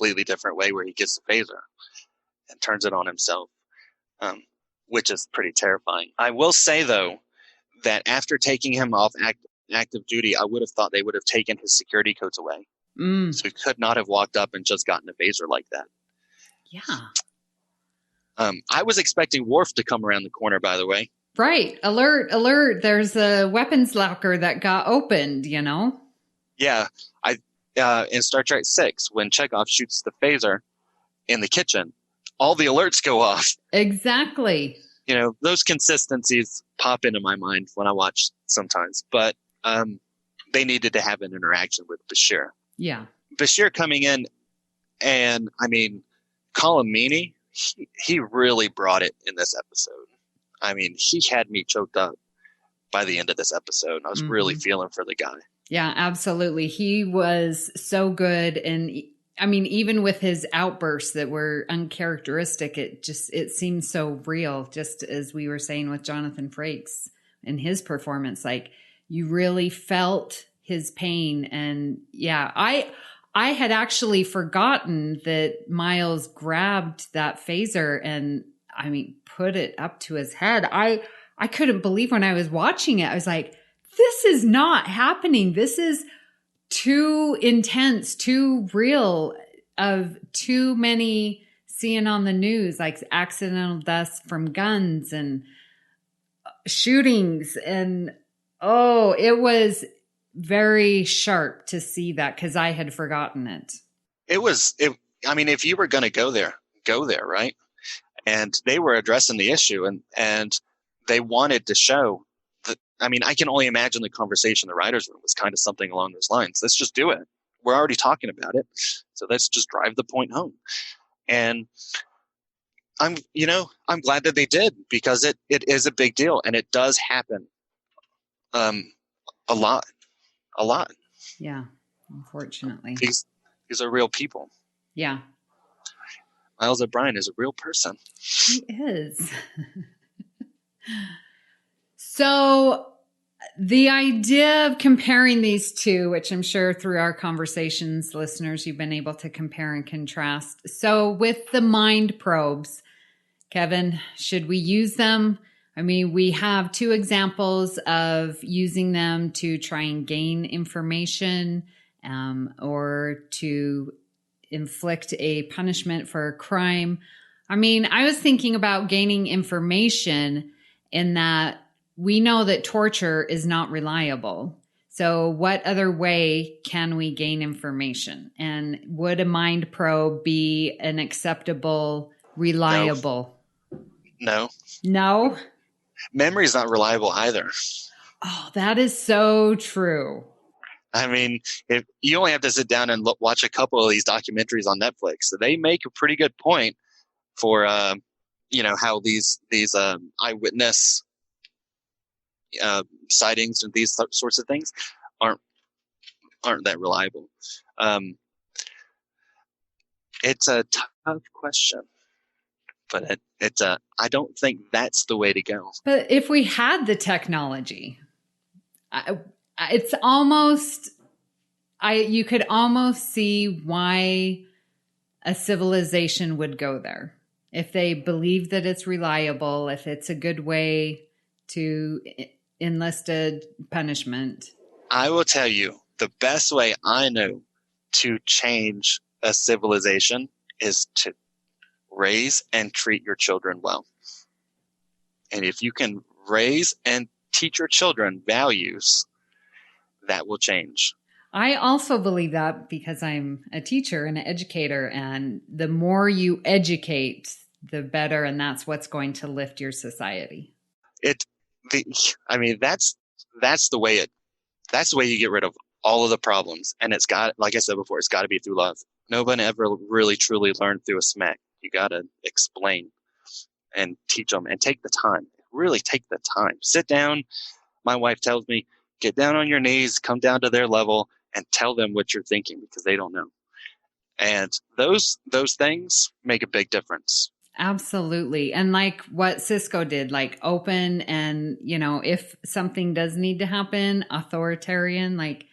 completely different way where he gets the phaser and turns it on himself, which is pretty terrifying. I will say, though, that after taking him off active duty, I would have thought they would have taken his security codes away. So he could not have walked up and just gotten a phaser like that. Yeah. I was expecting Worf to come around the corner, by the way. Right. Alert, alert. There's a weapons locker that got opened, you know? Yeah. In Star Trek 6, when Chekhov shoots the phaser in the kitchen, all the alerts go off. Exactly. You know, those consistencies pop into my mind when I watch sometimes. But they needed to have an interaction with Bashir. Yeah. Bashir coming in, and, I mean, Colm Meaney, he really brought it in this episode. I mean, he had me choked up by the end of this episode. I was really feeling for the guy. Yeah, absolutely. He was so good. And I mean, even with his outbursts that were uncharacteristic, it seemed so real, just as we were saying with Jonathan Frakes and his performance. Like, you really felt his pain. And yeah, I had actually forgotten that Miles grabbed that phaser and, I mean, put it up to his head. I couldn't believe when I was watching it. I was like, this is not happening. This is too intense, too real, of too many seeing on the news, like accidental deaths from guns and shootings. And it was very sharp to see that because I had forgotten it. I mean, if you were going to go there, right? And they were addressing the issue and they wanted to show that. I mean, I can only imagine the conversation in the writer's room was kind of something along those lines. Let's just do it. We're already talking about it. So let's just drive the point home. And I'm glad that they did, because it is a big deal and it does happen. A lot. Yeah. Unfortunately. These are real people. Yeah. Miles O'Brien is a real person. He is. So the idea of comparing these two, which I'm sure through our conversations, listeners, you've been able to compare and contrast. So with the mind probes, Kevin, should we use them? I mean, we have two examples of using them to try and gain information or to inflict a punishment for a crime. I mean, I was thinking about gaining information in that we know that torture is not reliable. So what other way can we gain information? And would a mind probe be an acceptable, reliable? No. No? Memory is not reliable either. Oh, that is so true. I mean, if you only have to sit down and watch a couple of these documentaries on Netflix, so they make a pretty good point for, how these eyewitness sightings and these sorts of things aren't that reliable. It's a tough question, but I don't think that's the way to go. But if we had the technology, it's almost, you could almost see why a civilization would go there. If they believe that it's reliable, if it's a good way to enlist a punishment. I will tell you, the best way I know to change a civilization is to raise and treat your children well. And if you can raise and teach your children values, that will change. I also believe that because I'm a teacher and an educator, and the more you educate, the better, and that's what's going to lift your society. That's the way you get rid of all of the problems. And it's got, like I said before, it's got to be through love. No one ever really truly learned through a smack. You got to explain and teach them and take the time. Really take the time. Sit down. My wife tells me, get down on your knees, come down to their level, and tell them what you're thinking, because they don't know. And those things make a big difference. Absolutely. And like what Cisco did, like open and, if something does need to happen, authoritarian, like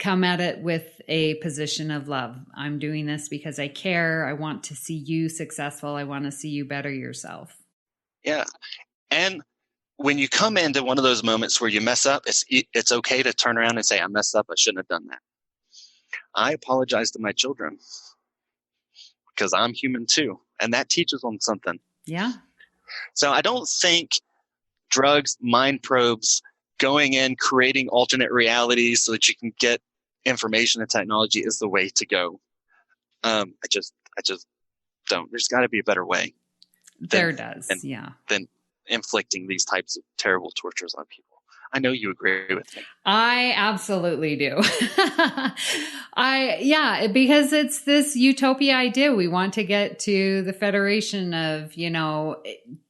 come at it with a position of love. I'm doing this because I care. I want to see you successful. I want to see you better yourself. Yeah. And when you come into one of those moments where you mess up, it's okay to turn around and say, I messed up. I shouldn't have done that. I apologize to my children because I'm human too. And that teaches them something. Yeah. So I don't think drugs, mind probes, going in, creating alternate realities so that you can get information and technology is the way to go. I just don't. There's got to be a better way. Than inflicting these types of terrible tortures on people. I know you agree with me. I absolutely do. Because it's this utopia idea. We want to get to the Federation of,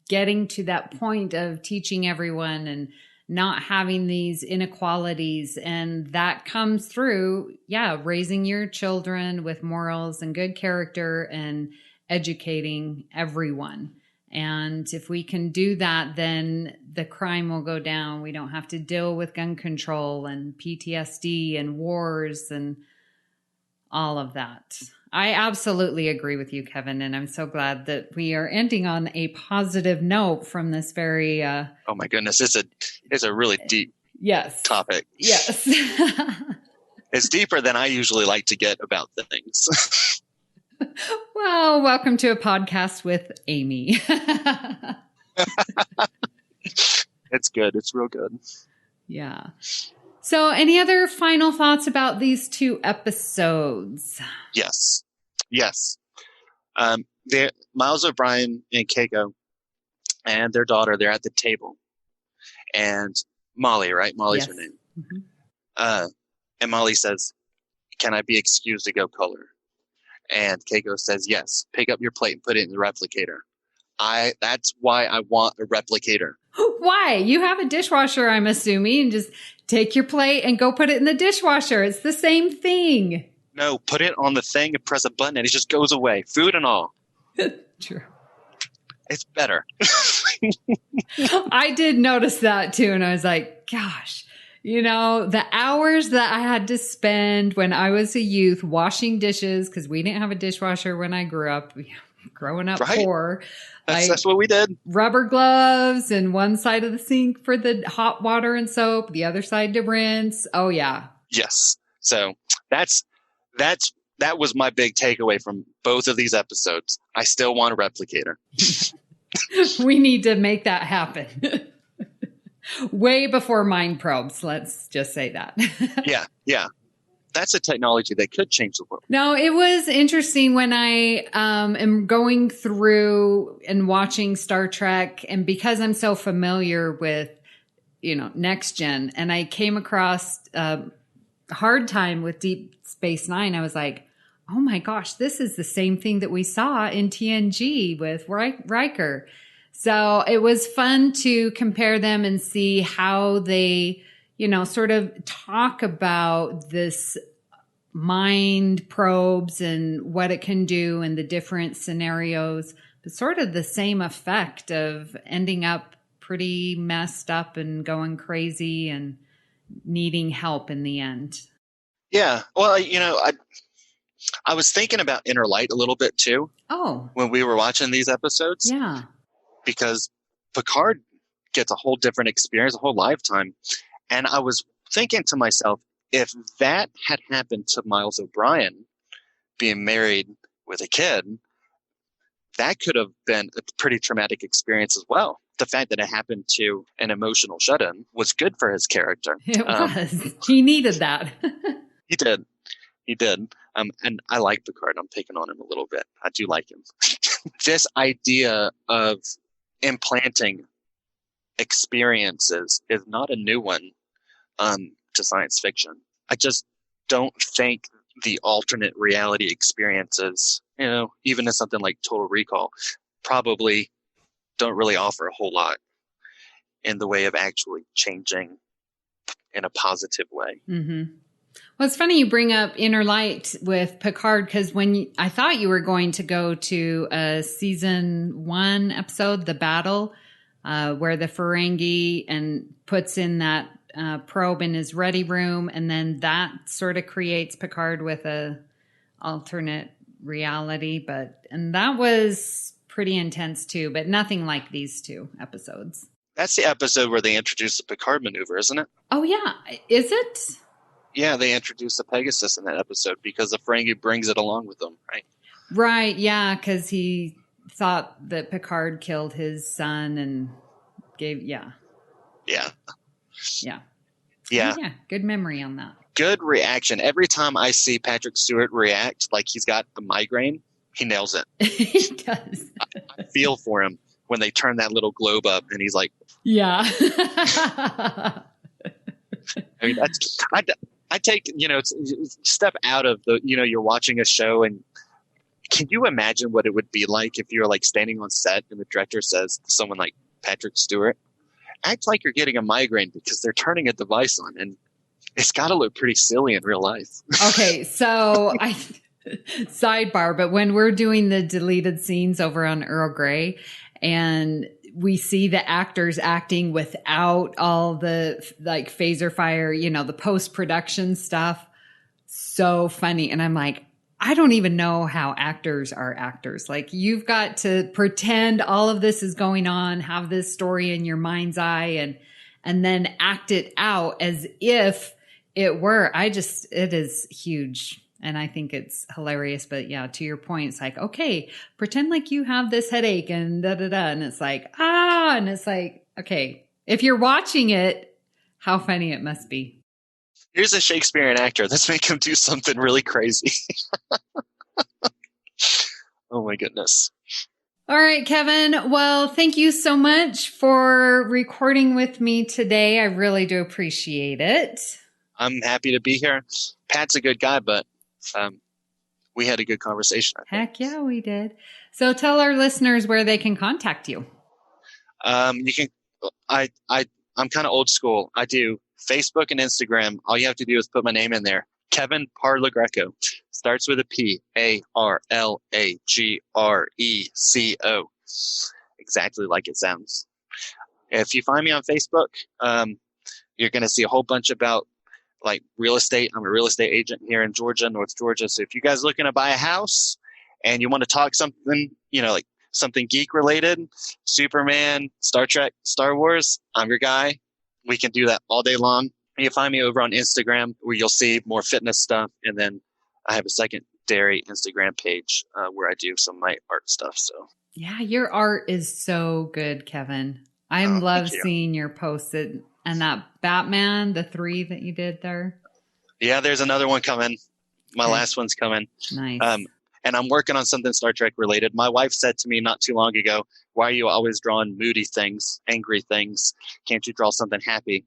getting to that point of teaching everyone and not having these inequalities. And that comes through, raising your children with morals and good character and educating everyone. And if we can do that, then the crime will go down. We don't have to deal with gun control and PTSD and wars and all of that. I absolutely agree with you, Kevin. And I'm so glad that we are ending on a positive note from this very... oh my goodness. It's a really deep topic. Yes. It's deeper than I usually like to get about things. Well, welcome to a podcast with Amy. It's good. It's real good. Yeah. So any other final thoughts about these 2 episodes? Yes. Miles O'Brien and Keiko and their daughter, they're at the table. And Molly, right? Molly's her name. Mm-hmm. And Molly says, can I be excused to go color? And Keiko says, yes, pick up your plate and put it in the replicator. That's why I want a replicator. Why? You have a dishwasher, I'm assuming, and just take your plate and go put it in the dishwasher. It's the same thing. No, put it on the thing and press a button and it just goes away. Food and all. True. It's better. I did notice that too. And I was like, gosh. The hours that I had to spend when I was a youth washing dishes, because we didn't have a dishwasher when I grew up, growing up poor. That's what we did. Rubber gloves and one side of the sink for the hot water and soap, the other side to rinse. Oh, yeah. Yes. So that was my big takeaway from both of these episodes. I still want a replicator. We need to make that happen. Way before mind probes, let's just say that. Yeah. That's a technology that could change the world. No, it was interesting when I am going through and watching Star Trek, and because I'm so familiar with, Next Gen, and I came across a hard time with Deep Space Nine, I was like, oh my gosh, this is the same thing that we saw in TNG with Riker. So it was fun to compare them and see how they, sort of talk about this mind probes and what it can do and the different scenarios, but sort of the same effect of ending up pretty messed up and going crazy and needing help in the end. Yeah. Well, I was thinking about Inner Light a little bit too. Oh. When we were watching these episodes. Yeah. Because Picard gets a whole different experience, a whole lifetime. And I was thinking to myself, if that had happened to Miles O'Brien being married with a kid, that could have been a pretty traumatic experience as well. The fact that it happened to an emotional shut-in was good for his character. It was. He needed that. He did. And I like Picard. I'm picking on him a little bit. I do like him. This idea of implanting experiences is not a new one to science fiction. I just don't think the alternate reality experiences, even in something like Total Recall, probably don't really offer a whole lot in the way of actually changing in a positive way. Mm-hmm. Well, it's funny you bring up Inner Light with Picard, because I thought you were going to go to a season 1 episode, The Battle, where the Ferengi and puts in that probe in his ready room, and then that sort of creates Picard with a alternate reality. And that was pretty intense too, but nothing like these 2 episodes. That's the episode where they introduced the Picard maneuver, isn't it? Oh yeah, is it? Yeah, they introduced the Pegasus in that episode because the Ferengi brings it along with them, right? Right, yeah, because he thought that Picard killed his son and gave, Yeah. Yeah. Yeah. Good memory on that. Good reaction. Every time I see Patrick Stewart react like he's got a migraine, he nails it. He does. I feel for him when they turn that little globe up and he's like, yeah. I mean, I take, step out of the, you're watching a show, and can you imagine what it would be like if you're like standing on set and the director says to someone like Patrick Stewart, act like you're getting a migraine because they're turning a device on, and it's got to look pretty silly in real life. Okay. So sidebar, but when we're doing the deleted scenes over on Earl Grey and we see the actors acting without all the like phaser fire, the post-production stuff, so funny. And I'm like, I don't even know how actors are actors. Like, you've got to pretend all of this is going on, have this story in your mind's eye, and then act it out as if it were. It is huge. And I think it's hilarious. But yeah, to your point, it's like, okay, pretend like you have this headache and da-da-da. And it's like, and it's like, okay, if you're watching it, how funny it must be. Here's a Shakespearean actor. Let's make him do something really crazy. Oh my goodness. All right, Kevin. Well, thank you so much for recording with me today. I really do appreciate it. I'm happy to be here. Pat's a good guy, but we had a good conversation. Heck yeah, we did. So tell our listeners where they can contact you. You can. I'm kind of old school. I do Facebook and Instagram. All you have to do is put my name in there. Kevin Parlagreco. Starts with a P. Parlagreco. Exactly like it sounds. If you find me on Facebook, you're going to see a whole bunch about like real estate. I'm a real estate agent here in Georgia, North Georgia. So if you guys are looking to buy a house and you want to talk something, like something geek related, Superman, Star Trek, Star Wars, I'm your guy. We can do that all day long. You find me over on Instagram where you'll see more fitness stuff. And then I have a secondary Instagram page where I do some of my art stuff. So yeah, your art is so good, Kevin. I love seeing your posts and that Batman, the 3 that you did there. Yeah, there's another one coming. My last one's coming. Nice. And I'm working on something Star Trek related. My wife said to me not too long ago, why are you always drawing moody things, angry things? Can't you draw something happy?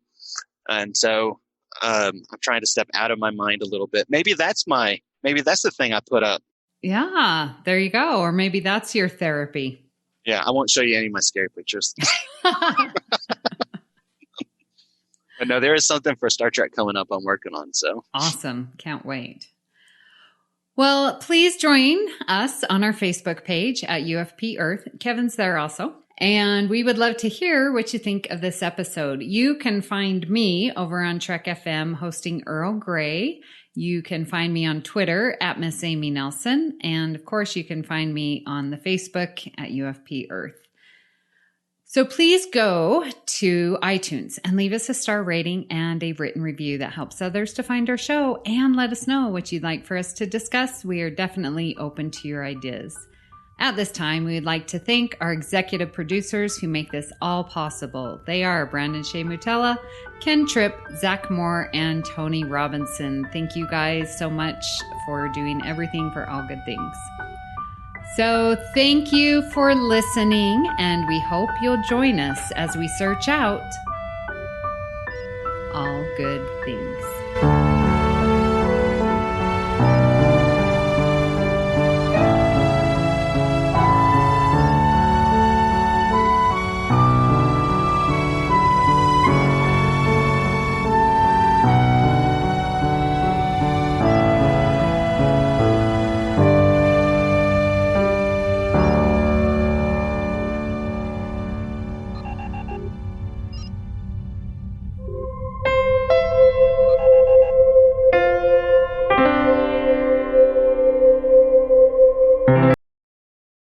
And so I'm trying to step out of my mind a little bit. Maybe that's the thing I put up. Yeah, there you go. Or maybe that's your therapy. Yeah, I won't show you any of my scary pictures. But no, there is something for Star Trek coming up I'm working on. So awesome. Can't wait. Well, please join us on our Facebook page at UFP Earth. Kevin's there also. And we would love to hear what you think of this episode. You can find me over on Trek FM hosting Earl Grey. You can find me on Twitter at Miss Amy Nelson. And of course, you can find me on the Facebook at UFP Earth. So please go to iTunes and leave us a star rating and a written review that helps others to find our show, and let us know what you'd like for us to discuss. We are definitely open to your ideas. At this time, we would like to thank our executive producers who make this all possible. They are Brandon-Shea Mutella, Ken Tripp, Zach Moore, and Tony Robinson. Thank you guys so much for doing everything for All Good Things. So thank you for listening, and we hope you'll join us as we search out all good things.